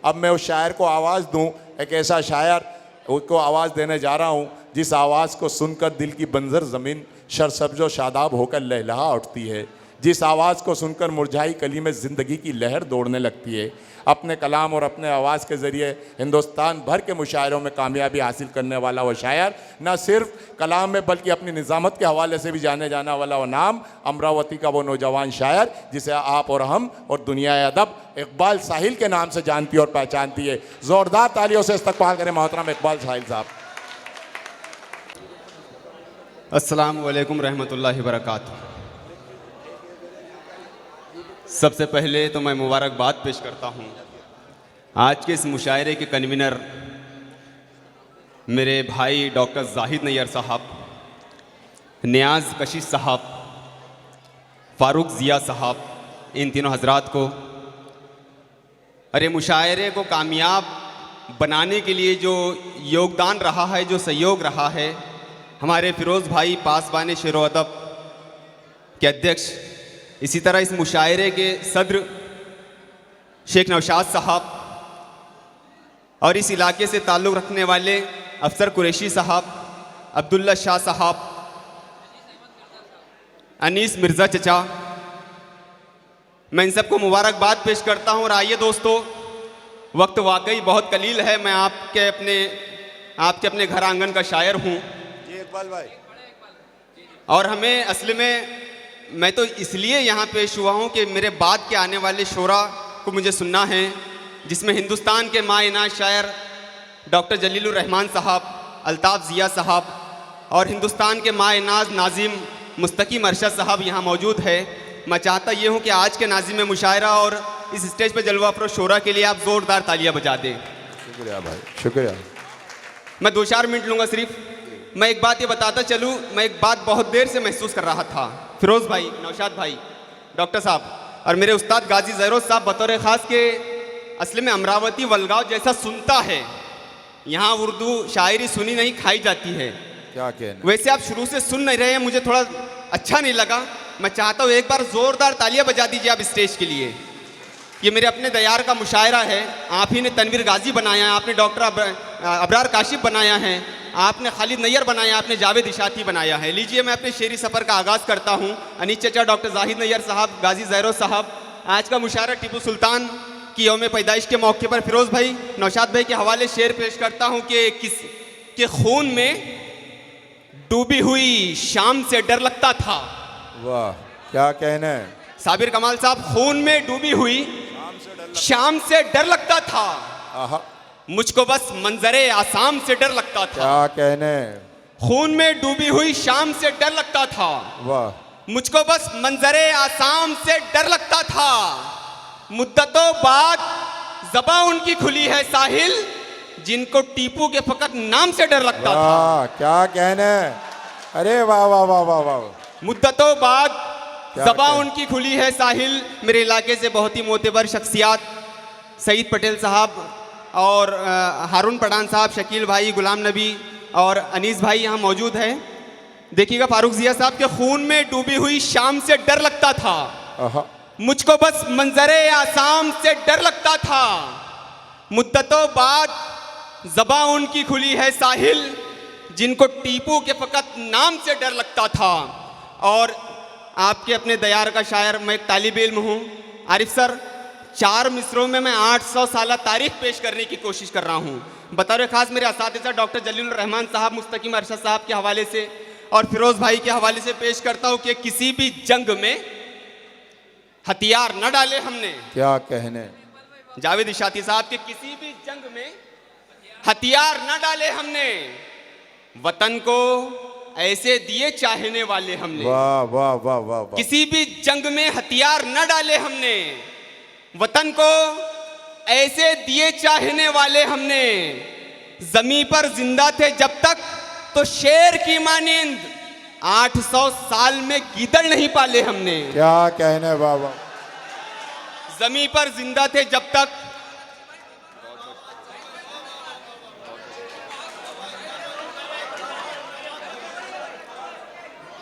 अब मैं उस शायर को आवाज़ दूं, एक ऐसा शायर उसको आवाज़ देने जा रहा हूं जिस आवाज़ को सुनकर दिल की बंजर ज़मीन सरसब्ज़ो शादाब होकर लहलहा उठती है, जिस आवाज़ को सुनकर मुरझाई कली में ज़िंदगी की लहर दौड़ने लगती है। अपने कलाम और अपने आवाज़ के ज़रिए हिंदुस्तान भर के मुशायरों में कामयाबी हासिल करने वाला वो शायर, न सिर्फ कलाम में बल्कि अपनी निज़ामत के हवाले से भी जाने जाने वाला वो नाम, अमरावती का वो नौजवान शायर जिसे आप और हम और दुनिया अदब इकबाल साहिल के नाम से जानती और पहचानती है। ज़ोरदार तालियों से इस्तकबाल करें मोहतरम इकबाल साहिल साहब। अस्सलामु अलैकुम रहमतुल्लाहि वबरकातुहू। सबसे पहले तो मैं मुबारकबाद पेश करता हूँ आज के इस मुशायरे के कन्वीनर मेरे भाई डॉक्टर जाहिद नैयर साहब, नियाज़ कशिश साहब, फ़ारूक ज़िया साहब, इन तीनों हजरात को। अरे मुशायरे को कामयाब बनाने के लिए जो योगदान रहा है, जो सहयोग रहा है, हमारे फ़िरोज़ भाई पासबान शेर व अदब के अध्यक्ष, इसी तरह इस मुशायरे के सदर शेख नौशाद साहब और इस इलाके से ताल्लुक़ रखने वाले अफसर कुरैशी साहब, अब्दुल्ला शाह साहब, अनीस मिर्ज़ा चचा, मैं इन सबको मुबारकबाद पेश करता हूँ। और आइए दोस्तों, वक्त वाकई बहुत कलील है। मैं आपके अपने घर आंगन का शायर हूँ जी इकबाल भाई, और हमें असल में मैं तो इसलिए यहाँ पेश हुआ हूँ कि मेरे बाद के आने वाले शोरा को मुझे सुनना है, जिसमें हिंदुस्तान के माइनाज शायर डॉक्टर जलीलुर रहमान साहब, अल्ताफ़ ज़िया साहब और हिंदुस्तान के माइनाज नाज़िम मुस्तकीम अरशद साहब यहाँ मौजूद है। मैं चाहता ये हूँ कि आज के नाज़िम मुशायरा और इस स्टेज पर जलवा अफरोज़ शोरा के लिए आप ज़ोरदार तालियाँ बजा दें। शुक्रिया भाई, शुक्रिया। मैं 2-4 मिनट लूँगा सिर्फ। मैं एक बात ये बताता चलूँ, मैं एक बात बहुत देर से महसूस कर रहा था। फ़िरोज़ भाई, नौशाद भाई, डॉक्टर साहब और मेरे उस्ताद गाजी ज़हरोज़ साहब बतौर ख़ास के असल में अमरावती वलगांव जैसा सुनता है, यहाँ उर्दू शायरी सुनी नहीं खाई जाती है। क्या कहना, वैसे आप शुरू से सुन नहीं रहे हैं, मुझे थोड़ा अच्छा नहीं लगा। मैं चाहता हूँ एक बार ज़ोरदार तालियाँ बजा दीजिए आप स्टेज के लिए। ये मेरे अपने दयार का मुशायरा है। आप ही ने तनवीर गाजी बनाया है, आपने डॉक्टर अबरार काशिफ बनाया है, आपने खालिद नैयर बनाया, आपने जावेद इशाती बनाया है। लीजिए मैं अपने शेरी सफ़र का आगाज़ करता हूँ। अनीस चचा, डॉक्टर जाहिद नैयर साहब, गाजी ज़हरोज़ साहब, आज का मुशायरा टीपू सुल्तान की यौम पैदाइश के मौके पर फ़िरोज़ भाई, नौशाद भाई के हवाले शेर पेश करता हूँ कि के खून में डूबी हुई शाम से डर लगता था। वाह, क्या कहना है। साबिर कमाल साहब, खून में डूबी हुई शाम से डर लगता था, आहा, मुझको बस मंजरे आसाम से डर लगता था। क्या कहने, खून में डूबी हुई शाम से डर लगता था, वाह, मुझको बस मंजरे आसाम से डर लगता था। मुद्दतों बाद ज़बां उनकी खुली है साहिल, जिनको टीपू के फकत नाम से डर लगता था। वाह, क्या कहने, अरे वाह वाह वाह वाह वाह। मुद्दतों बाद ज़बां कहने? उनकी खुली है साहिल। मेरे इलाके से बहुत ही मोतबर शख्सियात सईद पटेल साहब और हारून पठान साहब, शकील भाई, गुलाम नबी और अनीस भाई यहाँ मौजूद हैं। देखिएगा, फ़ारूक ज़िया साहब के खून में डूबी हुई शाम से डर लगता था, आहा, मुझको बस मंजरे आसाम से डर लगता था। मुद्दतों बाद ज़बां उनकी खुली है साहिल, जिनको टीपू के फ़कत नाम से डर लगता था। और आपके अपने दयार का शायर, मैं एक तालिब इल्म हूँ। आरिफ सर, 4 मिसरों में मैं 800 साल तारीख पेश करने की कोशिश कर रहा हूँ। बतौर ख़ास मेरे असातिज़ा डॉक्टर जलीलुर रहमान साहब, मुस्तकीम अरशद साहब के हवाले से और फ़िरोज़ भाई के हवाले से पेश करता हूँ कि किसी भी जंग में हथियार न डाले हमने। क्या कहने, जावेद इशाती साहब के किसी भी जंग में हथियार न डाले हमने, वतन को ऐसे दिए चाहने वाले हमने। वाह वाह वाह वाह वाह। किसी भी जंग में हथियार न डाले हमने, वतन को ऐसे दिए चाहने वाले हमने। जमीन पर जिंदा थे जब तक तो शेर की मानिंद 800 साल में गीदड़ नहीं पाले हमने। क्या कहने बाबा। जमीन पर जिंदा थे जब तक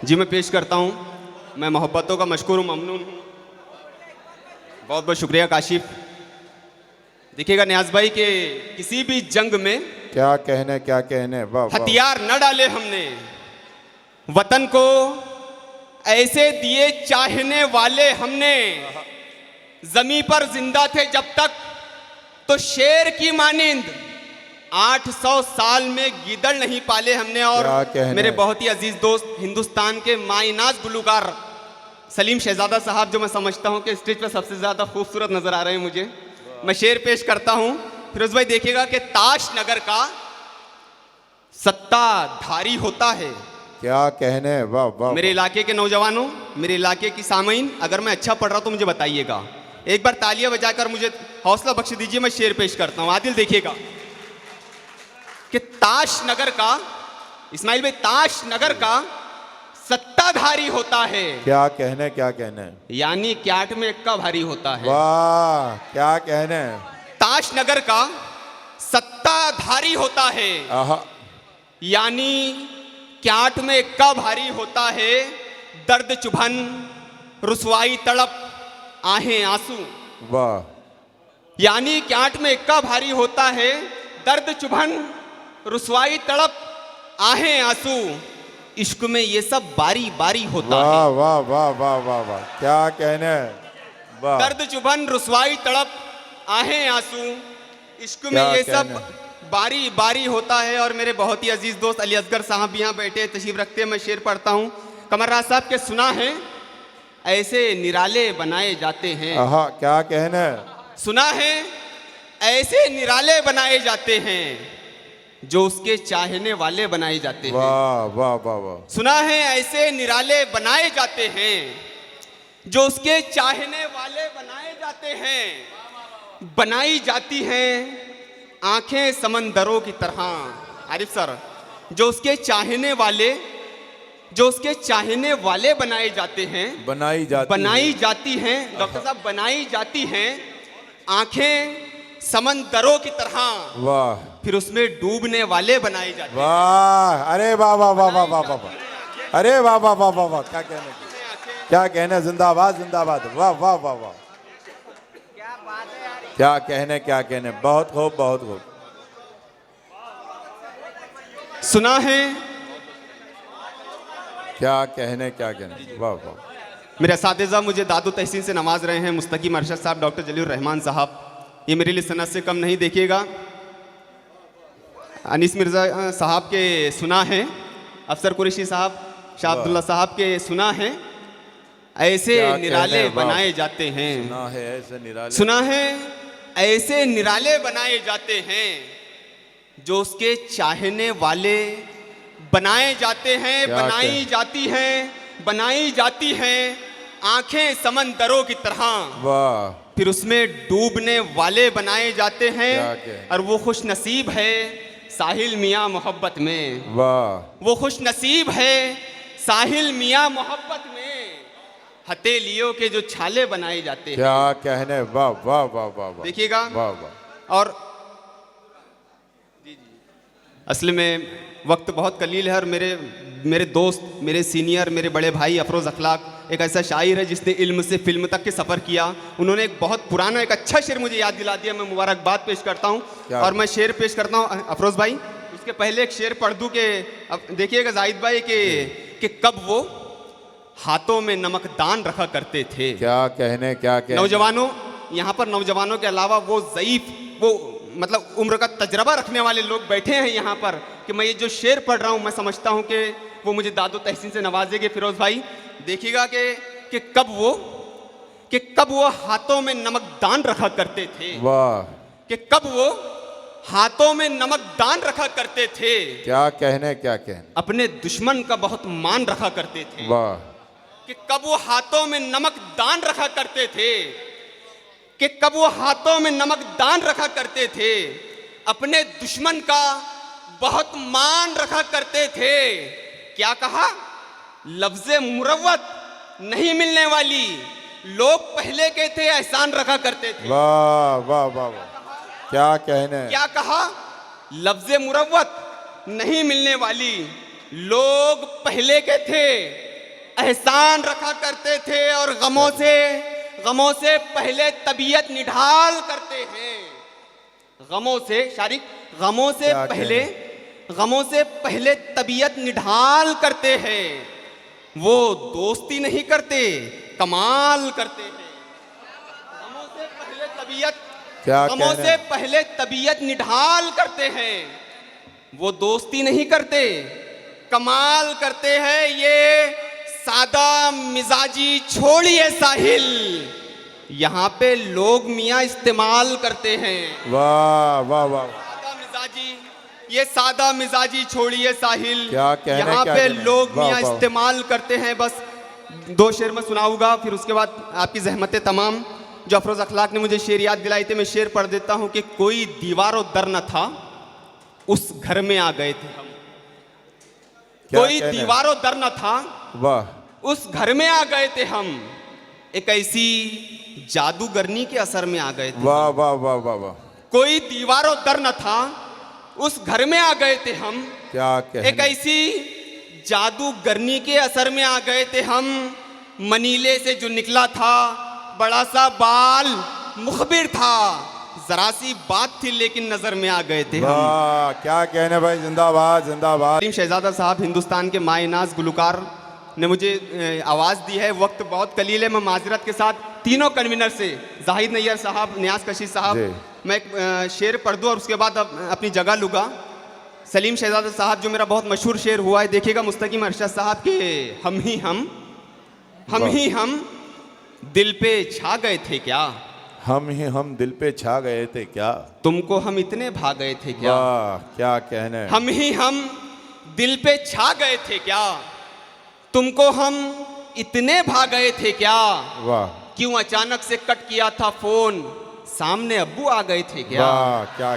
जी मैं पेश करता हूं। मैं मोहब्बतों का मशकूर ममनून हूं। बहुत बहुत शुक्रिया काशिफ। देखिएगा नियाज भाई के किसी भी जंग में क्या कहने वाह। हथियार न डाले हमने, वतन को ऐसे दिए चाहने वाले हमने। जमीन पर जिंदा थे जब तक तो शेर की मानिंद 800 साल में गीदड़ नहीं पाले हमने। और मेरे बहुत ही अजीज दोस्त हिंदुस्तान के माइनाज गुलूकार सलीम शहजादा साहब, जो मैं समझता हूं कि स्टेज पर सबसे ज्यादा खूबसूरत नजर आ रहे हैं मुझे, मैं शेर पेश करता हूं। फिरोज भाई देखिएगा कि ताश नगर का सत्ताधारी होता है। क्या कहने वाह वाह। मेरे इलाके के नौजवानों, मेरे इलाके की सामईन, अगर मैं अच्छा पढ़ रहा तो मुझे बताइएगा। एक बार तालियां बजाकर मुझे हौसला बख्श दीजिए। मैं शेर पेश करता हूं। आदिल देखिएगा कि ताश नगर का, इस्माइल भाई, ताश नगर का सत्ताधारी होता है। क्या कहने यानी क्याट में एक्का भारी होता है। वाह क्या कहने। ताश नगर का सत्ताधारी होता है, यानी क्याट में एक्का भारी होता है। दर्द चुभन, रुसवाई, तड़प, आहें आंसू। वाह। यानी क्याट में एक्का भारी होता है। दर्द चुभन, रुसवाई, तड़प, आहें आंसू। इश्क में ये सब बारी बारी होता है। वाह वाह वाह वाह वाह वाह। क्या कहने वाह। दर्द चुभन, रुसवाई, तड़प, आहें आंसू। इश्क में ये सब बारी बारी होता है। और मेरे बहुत ही अजीज दोस्त अली असगर साहब भी यहाँ बैठे तशरीफ रखते हैं। मैं शेर पढ़ता हूँ। कमर राज साहब के सुना है ऐसे निराले बनाए जाते हैं। क्या कहने। सुना है ऐसे निराले बनाए जाते हैं जो उसके चाहने वाले बनाए जाते हैं। वाह वाह वाह वाह। सुना है ऐसे निराले बनाए जाते हैं जो उसके चाहने वाले बनाए जाते हैं। बनाई जाती हैं आंखें समंदरों की तरह। आरिफ सर, जो उसके चाहने वाले बनाए जाते हैं। बनाई जाती हैं डॉक्टर साहब, बनाई जाती हैं आंखें समंदरों की तरह। वाह। फिर उसमें डूबने वाले बनाए जाते हैं। वाह। अरे वाह वाह वाह वाह वाह वाह। अरे वाह वाह वाह वाह वाह। क्या कहने। जिंदाबाद जिंदाबाद। वाह वाह वाह वाह। क्या कहने। बहुत खूब बहुत खूब। सुना है क्या कहने वाह वाह। मेरे असातिज़ा मुझे दादू तहसीन से नवाज रहे हैं। मुस्तकीम अरशद साहब, डॉक्टर जलील रहमान साहब, ये मेरे लिए सनत से कम नहीं। देखिएगा अनीस मिर्ज़ा साहब के सुना है, अफसर कुरैशी साहब, शाह अब्दुल्ला साहब के सुना है ऐसे निराले बनाए जाते हैं। सुना है ऐसे निराले बनाए जाते हैं जो उसके चाहने वाले बनाए जाते हैं। बनाई जाती हैं आंखें समंदरों की तरह। वाह। फिर उसमें डूबने वाले बनाए जाते हैं। और वो खुश नसीब है साहिल मियाँ मोहब्बत में। वाह। वो खुश नसीब है साहिल मियाँ मोहब्बत में। हथेलियों के जो छाले बनाए जाते हैं। क्या कहने। वाह वाह वाह वाह। देखिएगा। वाह वाह। और असल में वक्त बहुत कलील है। और मेरे दोस्त, मेरे सीनियर, मेरे बड़े भाई अफरोज़ अखलाक एक ऐसा शायर है जिसने इल्म से फिल्म तक के सफ़र किया। उन्होंने एक बहुत पुराना एक अच्छा शेर मुझे याद दिला दिया। मैं मुबारकबाद पेश करता हूँ। और मैं शेर पेश करता हूँ अफरोज़ भाई। उसके पहले एक शेर पढ़ दूँ कि देखिएगा जाहिद भाई कि कब वो हाथों में नमकदान रखा करते थे। क्या कहने। नौजवानों, यहाँ पर नौजवानों के अलावा वो ज़ईफ़, वो मतलब उम्र का तजर्बा रखने वाले लोग बैठे हैं यहाँ पर कि मैं ये जो शेर पढ़ रहा हूँ मैं समझता हूँ कि वो मुझे दादो तहसीन से नवाजेंगे। फिरोज भाई देखिएगा कि कब वो हाथों में नमकदान रखा करते थे। वाह। कि कब वो हाथों में नमकदान रखा करते थे। क्या कहने। अपने दुश्मन का बहुत मान रखा करते थे। वाह। कि कब वो हाथों में नमकदान रखा करते थे। कि कब वो हाथों में नमकदान रखा करते थे। अपने दुश्मन का बहुत मान रखा करते थे। क्या कहा लफ्ज़े मुरव्वत नहीं मिलने वाली। लोग पहले के थे एहसान रखा करते थे। वाह वाह वाह वाह, क्या कहने। क्या कहा? लफ्ज़े मुरव्वत नहीं मिलने वाली। लोग पहले के थे एहसान रखा करते थे और गमों से पहले तबीयत निढाल करते हैं। गमों से शारिक, गमों से पहले तबीयत निढाल करते हैं। वो दोस्ती नहीं करते, कमाल करते हैं। गमों से पहले तबीयत निढाल करते हैं। वो दोस्ती नहीं करते, कमाल करते हैं। ये सादा मिजाजी छोड़िए साहिल, यहाँ पे लोग मियाँ इस्तेमाल करते हैं। वाह वाह वाह, ये सादा मिजाजी छोड़िए साहिल, क्या कहने, यहाँ क्या पे कहने। लोग वाह, मियाँ वाह। इस्तेमाल करते हैं। बस 2 शेर में सुनाऊंगा, फिर उसके बाद आपकी जहमतें तमाम। जो अफरोज अखलाक ने मुझे शेर याद दिलाई थे, मैं शेर पढ़ देता हूँ कि कोई दीवारों दर न था, उस घर में आ गए थे हम। कोई दीवारों दर न था, वाह, उस घर में आ गए थे हम। एक ऐसी जादूगरनी के असर में आ गए थे। वाह वाह वाह वाह वाह, कोई दीवारों दर न था, उस घर में आ गए थे हम। क्या कहने। एक ऐसी जादूगरनी के असर में आ गए थे हम। मनीले से जो निकला था बड़ा सा बाल मुखबिर था, जरा सी बात थी लेकिन नजर में आ गए थे हम। वाह, क्या कहने भाई, जिंदाबाद जिंदाबाद। सलीम शहजादा साहब हिंदुस्तान के मायनाज गुलकार ने मुझे आवाज़ दी है। वक्त बहुत कलील है, मैं माजरत के साथ तीनों कन्वीनर से, जाहिद नैयर साहब, नियाज कशीश साहब, मैं एक शेर पढ़ दूँ और उसके बाद अपनी जगह लूँगा। सलीम शहजादा साहब जो मेरा बहुत मशहूर शेर हुआ है, देखिएगा मुस्तकीम अरशद साहब के हम ही हम दिल पे छा गए थे क्या, हम ही हम दिल पे छा गए थे क्या, तुमको हम इतने भा गए थे क्या। वाह, क्या कहने। हम ही हम दिल पे छा गए थे क्या, तुमको हम इतने भा गए थे क्या। वाह, क्यों अचानक से कट किया था फोन, सामने अब्बू आ गए थे क्या। वाह, क्या